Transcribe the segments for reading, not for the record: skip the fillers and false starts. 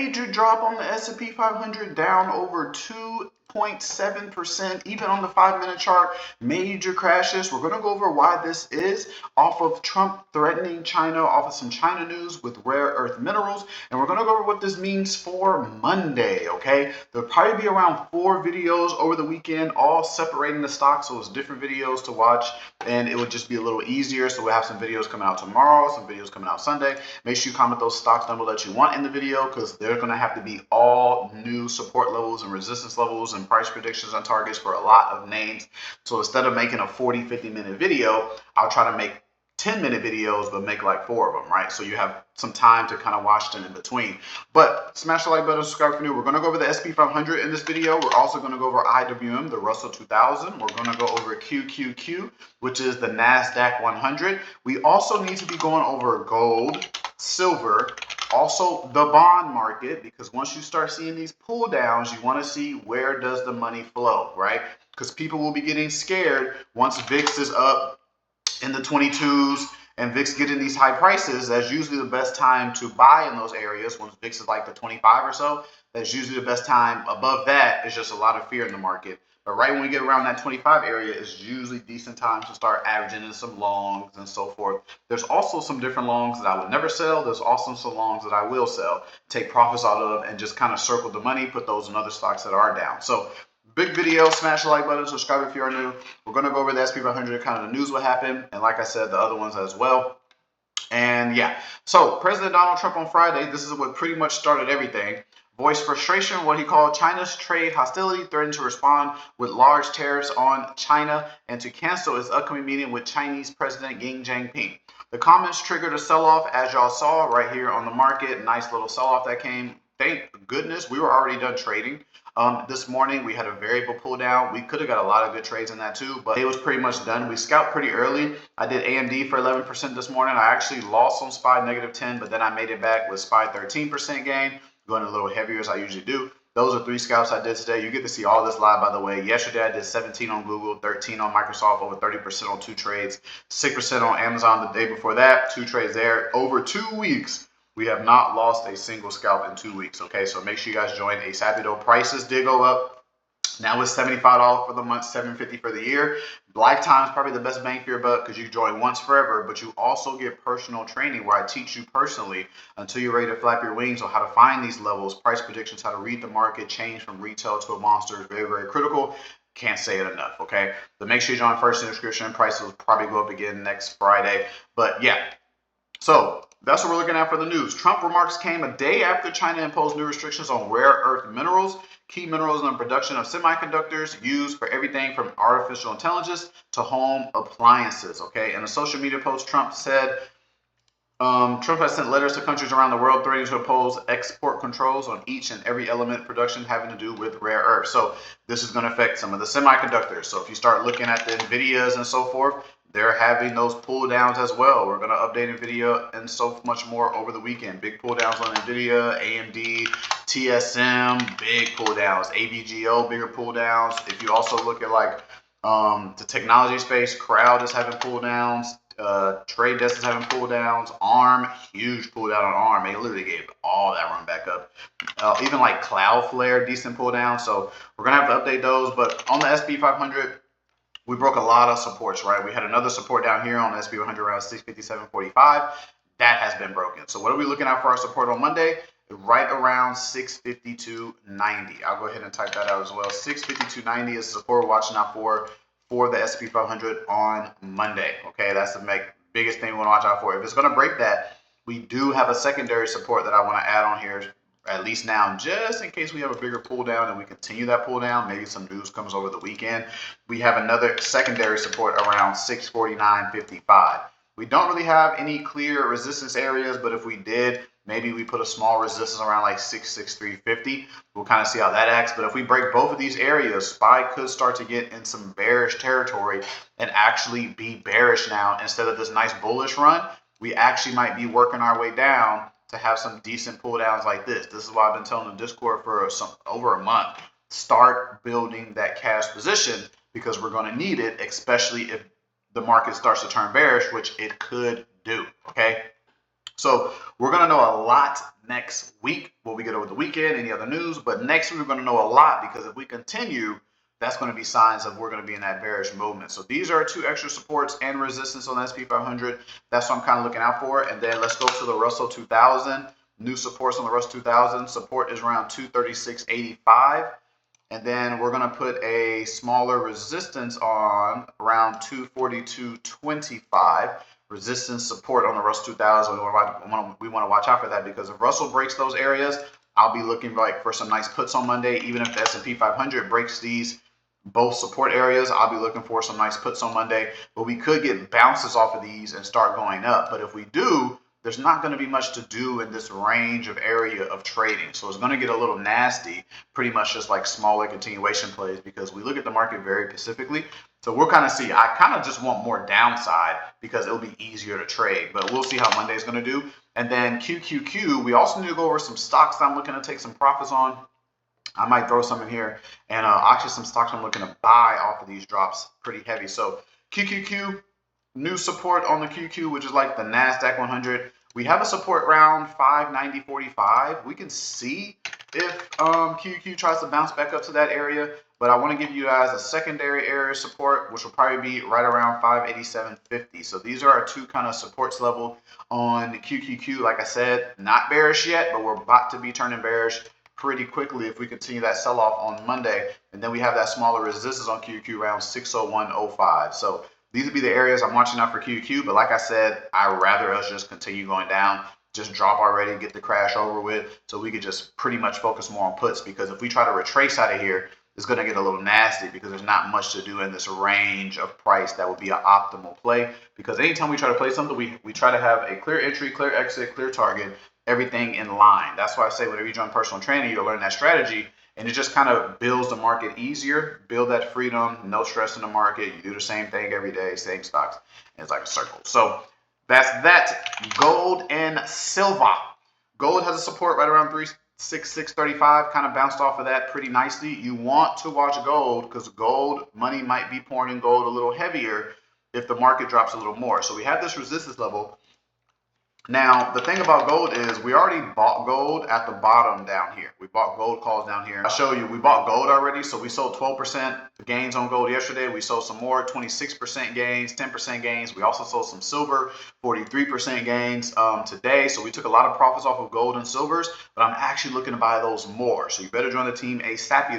major drop on the S&P 500, down over 2.7%, even on the 5-minute chart. Major crashes. We're going to go over why this is, off of Trump threatening China, off of some China news with rare earth minerals, and we're going to go over what this means for Monday, okay? There'll probably be around 4 videos over the weekend, all separating the stocks, so it's different videos to watch, and it would just be a little easier. So we'll have some videos coming out tomorrow, some videos coming out Sunday. Make sure you comment those stocks down below that you want in the video, because they're going to have to be all new support levels and resistance levels and price predictions and targets for a lot of names. So instead of making a 40-50 minute video, I'll try to make 10-minute videos, but make like 4 of them, right? So you have some time to kind of watch them in between. But smash the like button, subscribe if you're new. We're going to go over the S&P 500 in this video. We're also going to go over IWM, the Russell 2000. We're going to go over 𝐾𝐭, which is the NASDAQ 100. We also need to be going over gold, silver, also the bond market, because once you start seeing these pull downs, you want to see where does the money flow, right? Because people will be getting scared once VIX is up in the 22s and VIX getting these high prices. That's usually the best time to buy in those areas. Once VIX is like the 25 or so, that's usually the best time. Above that, it's just a lot of fear in the market. But right when we get around that 25 area, it's usually decent time to start averaging in some longs and so forth. There's also some different longs that I would never sell. There's also some longs that I will sell, take profits out of, and just kind of circle the money, put those in other stocks that are down. So big video, smash the like button, subscribe if you are new. We're going to go over the S&P 500, kind of the news, what happened, and like I said, the other ones as well. And yeah, so President Donald Trump on Friday, this is what pretty much started everything, voiced frustration, what he called China's trade hostility, threatened to respond with large tariffs on China and to cancel its upcoming meeting with Chinese President Xi Jinping. The comments triggered a sell-off, as y'all saw right here on the market. Nice little sell-off that came. Thank goodness we were already done trading. This morning we had a variable pull down. We could have got a lot of good trades in that too, but it was pretty much done. We scalped pretty early. I did AMD for 11% this morning. I actually lost on SPY -10, but then I made it back with SPY 13% gain, going a little heavier as I usually do. Those are 3 scalps I did today. You get to see all this live, by the way. Yesterday I did 17 on Google, 13 on Microsoft, over 30% on 2 trades, 6% on Amazon the day before that, 2 trades there. Over 2 weeks, we have not lost a single scalp in 2 weeks, okay? So make sure you guys join 𝐴𝐵𝐷. Prices did go up. Now it's $75 for the month, $750 for the year. Lifetime is probably the best bang for your buck because you join once forever, but you also get personal training where I teach you personally until you're ready to flap your wings on how to find these levels, price predictions, how to read the market, change from retail to a monster is very, very critical. Can't say it enough, okay? So make sure you join first in the description. Prices will probably go up again next Friday. But yeah, so that's what we're looking at for the news. Trump remarks came a day after China imposed new restrictions on rare earth minerals, key minerals in the production of semiconductors used for everything from artificial intelligence to home appliances, okay? In a social media post, Trump said, Trump has sent letters to countries around the world threatening to impose export controls on each and every element of production having to do with rare earth. So this is going to affect some of the semiconductors. So if you start looking at the NVIDIAs and so forth, they're having those pull downs as well. We're going to update NVIDIA and so much more over the weekend. Big pull downs on NVIDIA, AMD, TSM, big pull downs. AVGO, bigger pull downs. If you also look at like the technology space, Crowd is having pull downs. Trade Desk is having pull downs. ARM, huge pull down on ARM. They literally gave all that run back up. Even like Cloudflare, decent pull down. So we're going to have to update those. But on the S&P 500, we broke a lot of supports, right? We had another support down here on the S&P 100 around 657.45. That has been broken. So what are we looking at for our support on Monday? Right around 652.90. I'll go ahead and type that out as well. 652.90 is support we're watching out for the S&P 500 on Monday. Okay, that's the biggest thing we want to watch out for. If it's going to break that, we do have a secondary support that I want to add on here, at least now, just in case we have a bigger pull down and we continue that pull down. Maybe some news comes over the weekend. We have another secondary support around 649.55. We don't really have any clear resistance areas, but if we did, maybe we put a small resistance around like 663.50. We'll kind of see how that acts. But if we break both of these areas, SPY could start to get in some bearish territory and actually be bearish now. Instead of this nice bullish run, we actually might be working our way down to have some decent pull downs like this. This is why I've been telling the Discord for over a month. Start building that cash position because we're going to need it, especially if the market starts to turn bearish, which it could do, okay? So we're going to know a lot next week, what we get over the weekend, any other news. But next week, we're going to know a lot, because if we continue, that's going to be signs of we're going to be in that bearish movement. So these are 2 extra supports and resistance on the S&P 500. That's what I'm kind of looking out for. And then let's go to the Russell 2000. New supports on the Russell 2000. Support is around 236.85. And then we're going to put a smaller resistance on around 242.25. Resistance support on the Russell 2000. We want to watch out for that, because if Russell breaks those areas, I'll be looking like for some nice puts on Monday. Even if the S&P 500 breaks these both support areas, I'll be looking for some nice puts on Monday. But we could get bounces off of these and start going up. But if we do, there's not going to be much to do in this range of area of trading. So it's going to get a little nasty, pretty much just like smaller continuation plays, because we look at the market very specifically. So we'll kind of see. I kind of just want more downside because it'll be easier to trade. But we'll see how Monday's going to do. And then 𝐾𝐿, we also need to go over some stocks that I'm looking to take some profits on. I might throw some in here, and actually some stocks I'm looking to buy off of these drops pretty heavy. So 𝐾𝐿, new support on the 𝐾𝐿, which is like the NASDAQ 100. We have a support around 590.45. We can see if 𝐾𝐿 tries to bounce back up to that area, but I want to give you guys a secondary area support, which will probably be right around 587.50. So these are our 2 kind of supports level on 𝐾𝐿. Like I said, not bearish yet, but we're about to be turning bearish pretty quickly if we continue that sell-off on Monday. And then we have that smaller resistance on 𝐾𝐿 around 601.05. So these would be the areas I'm watching out for 𝐾𝐿. But like I said, I'd rather us just continue going down, just drop already, get the crash over with, so we could just pretty much focus more on puts. Because if we try to retrace out of here, it's going to get a little nasty, because there's not much to do in this range of price that would be an optimal play. Because anytime we try to play something, we try to have a clear entry, clear exit, clear target, everything in line. That's why I say whenever you join personal training, you'll learn that strategy, and it just kind of builds the market easier, build that freedom, no stress in the market. You do the same thing every day, same stocks, and it's like a circle. So that's that. Gold and silver. Gold has a support right around 366.35, kind of bounced off of that pretty nicely. You want to watch gold, because gold, money might be pouring in gold a little heavier if the market drops a little more. So we have this resistance level. Now, the thing about gold is we already bought gold at the bottom down here. We bought gold calls down here. I'll show you, we bought gold already. So we sold 12% gains on gold yesterday. We sold some more, 26% gains, 10% gains. We also sold some silver, 43% gains today. So we took a lot of profits off of gold and silvers, but I'm actually looking to buy those more. So you better join the team ASAP,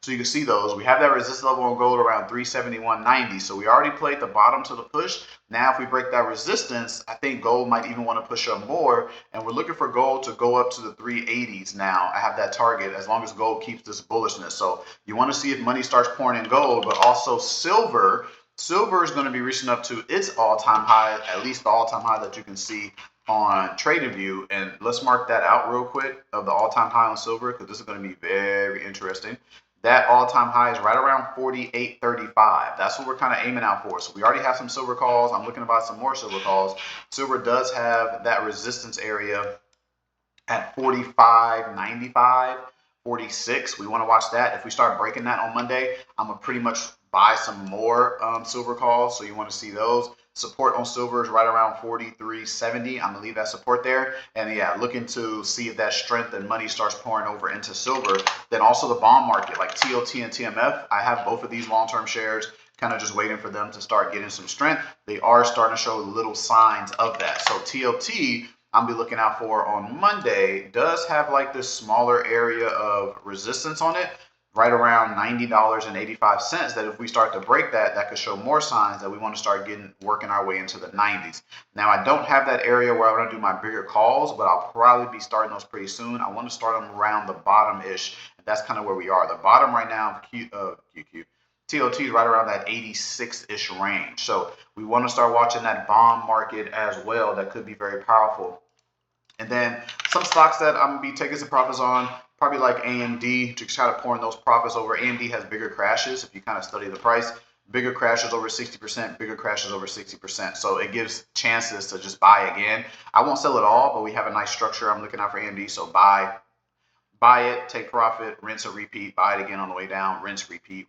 so you can see those. We have that resistance level on gold around 371.90. So we already played the bottom to the push. Now, if we break that resistance, I think gold might even want to push up more, and we're looking for gold to go up to the 380s now. I have that target as long as gold keeps this bullishness. So you want to see if money starts pouring in gold, but also silver. Silver is going to be reaching up to its all-time high, at least the all-time high that you can see on TradingView. And let's mark that out real quick of the all-time high on silver, because this is going to be very interesting. That all-time high is right around 48.35. That's what we're kind of aiming out for. So we already have some silver calls. I'm looking to buy some more silver calls. Silver does have that resistance area at 45.95, 46. We want to watch that. If we start breaking that on Monday, I'm going to pretty much buy some more silver calls. So you want to see those. Support on silver is right around 43.70. I'm gonna leave that support there. And yeah, looking to see if that strength and money starts pouring over into silver. Then also the bond market, like TOT and TMF. I have both of these long-term shares, kind of just waiting for them to start getting some strength. They are starting to show little signs of that. So TOT, I'll be looking out for on Monday, does have like this smaller area of resistance on it, right around $90.85, that if we start to break that, that could show more signs that we want to start working our way into the 90s. Now, I don't have that area where I want to do my bigger calls, but I'll probably be starting those pretty soon. I want to start them around the bottom-ish. That's kind of where we are. The bottom right now of TOT is right around that 86-ish range. So we want to start watching that bond market as well. That could be very powerful. And then some stocks that I'm going to be taking some profits on, probably like AMD, to try to pour in those profits over. AMD has bigger crashes. If you kind of study the price, bigger crashes over 60%, bigger crashes over 60%. So it gives chances to just buy again. I won't sell it all, but we have a nice structure. I'm looking out for AMD. So buy it, take profit, rinse and repeat, buy it again on the way down, rinse, repeat,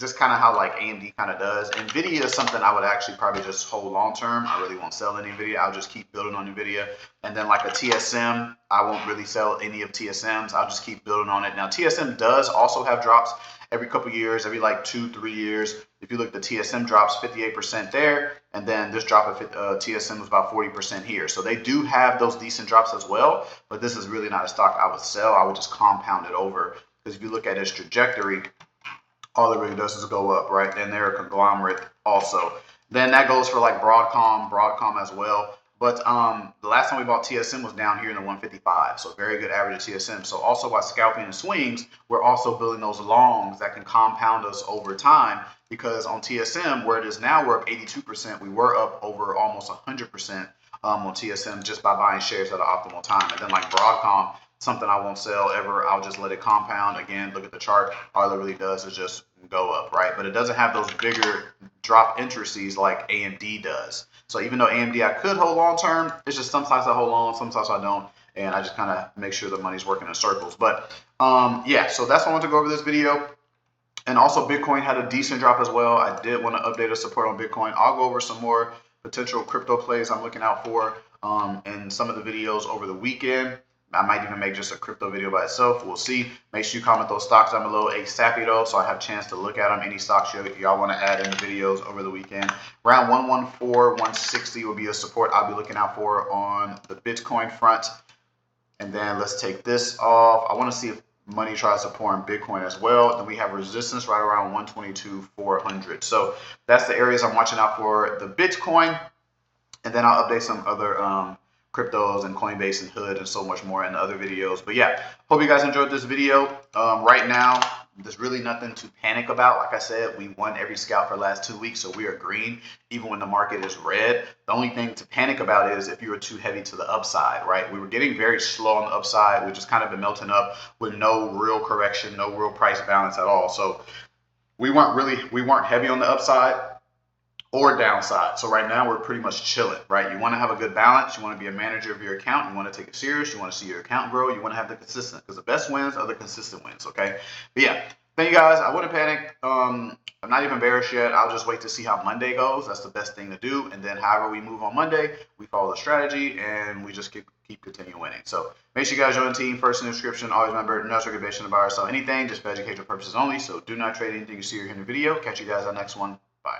just kind of how like AMD kind of does. NVIDIA is something I would actually probably just hold long term. I really won't sell any NVIDIA. I'll just keep building on NVIDIA. And then like a TSM, I won't really sell any of TSMs. I'll just keep building on it. Now TSM does also have drops every couple years, every like 2-3 years. If you look at the TSM drops 58% there, and then this drop of TSM was about 40% here. So they do have those decent drops as well, but this is really not a stock I would sell. I would just compound it over, because if you look at its trajectory, all it really does is go up, right? And they're a conglomerate also. Then that goes for like Broadcom as well. But the last time we bought TSM was down here in the 155, so very good average of TSM. So also by scalping and swings, we're also building those longs that can compound us over time, because on TSM, where it is now, we're up 82%. We were up over almost 100% on TSM just by buying shares at an optimal time. And then like Broadcom, something I won't sell ever. I'll just let it compound. Again, look at the chart. All it really does is just go up, right? But it doesn't have those bigger drop intricacies like AMD does. So even though AMD I could hold long term, it's just sometimes I hold on, sometimes I don't, and I just kind of make sure the money's working in circles. But yeah, so that's what I want to go over this video. And also Bitcoin had a decent drop as well. I did want to update a support on Bitcoin. I'll go over some more potential crypto plays I'm looking out for in some of the videos over the weekend. I might even make just a crypto video by itself. We'll see. Make sure you comment those stocks down below 𝐾𝐨𝐧'𝐭 so I have a chance to look at them. Any stocks y'all want to add in the videos over the weekend. Around 114, 160 will be a support I'll be looking out for on the Bitcoin front. And then let's take this off. I want to see if money tries to pour in Bitcoin as well. Then we have resistance right around 122,400. So that's the areas I'm watching out for the Bitcoin. And then I'll update some other cryptos and Coinbase and Hood and so much more in other videos. But yeah, hope you guys enjoyed this video. Right now, there's really nothing to panic about. Like I said, we won every scalp for the last 2 weeks, so we are green even when the market is red. The only thing to panic about is if you were too heavy to the upside, right? We were getting very slow on the upside, which has kind of been melting up with no real correction, no real price balance at all. So we weren't heavy on the upside or downside. So right now we're pretty much chilling, right? You want to have a good balance. You want to be a manager of your account. You want to take it serious. You want to see your account grow. You want to have the consistent, because the best wins are the consistent wins, okay? But yeah, thank you guys. I wouldn't panic. I'm not even bearish yet. I'll just wait to see how Monday goes. That's the best thing to do. And then however we move on Monday, we follow the strategy and we just keep continuing winning. So make sure you guys join the team. First in the description. Always remember, no recommendation to buy or sell anything, just for educational purposes only. So do not trade anything you see or hear in the video. Catch you guys on the next one. Bye.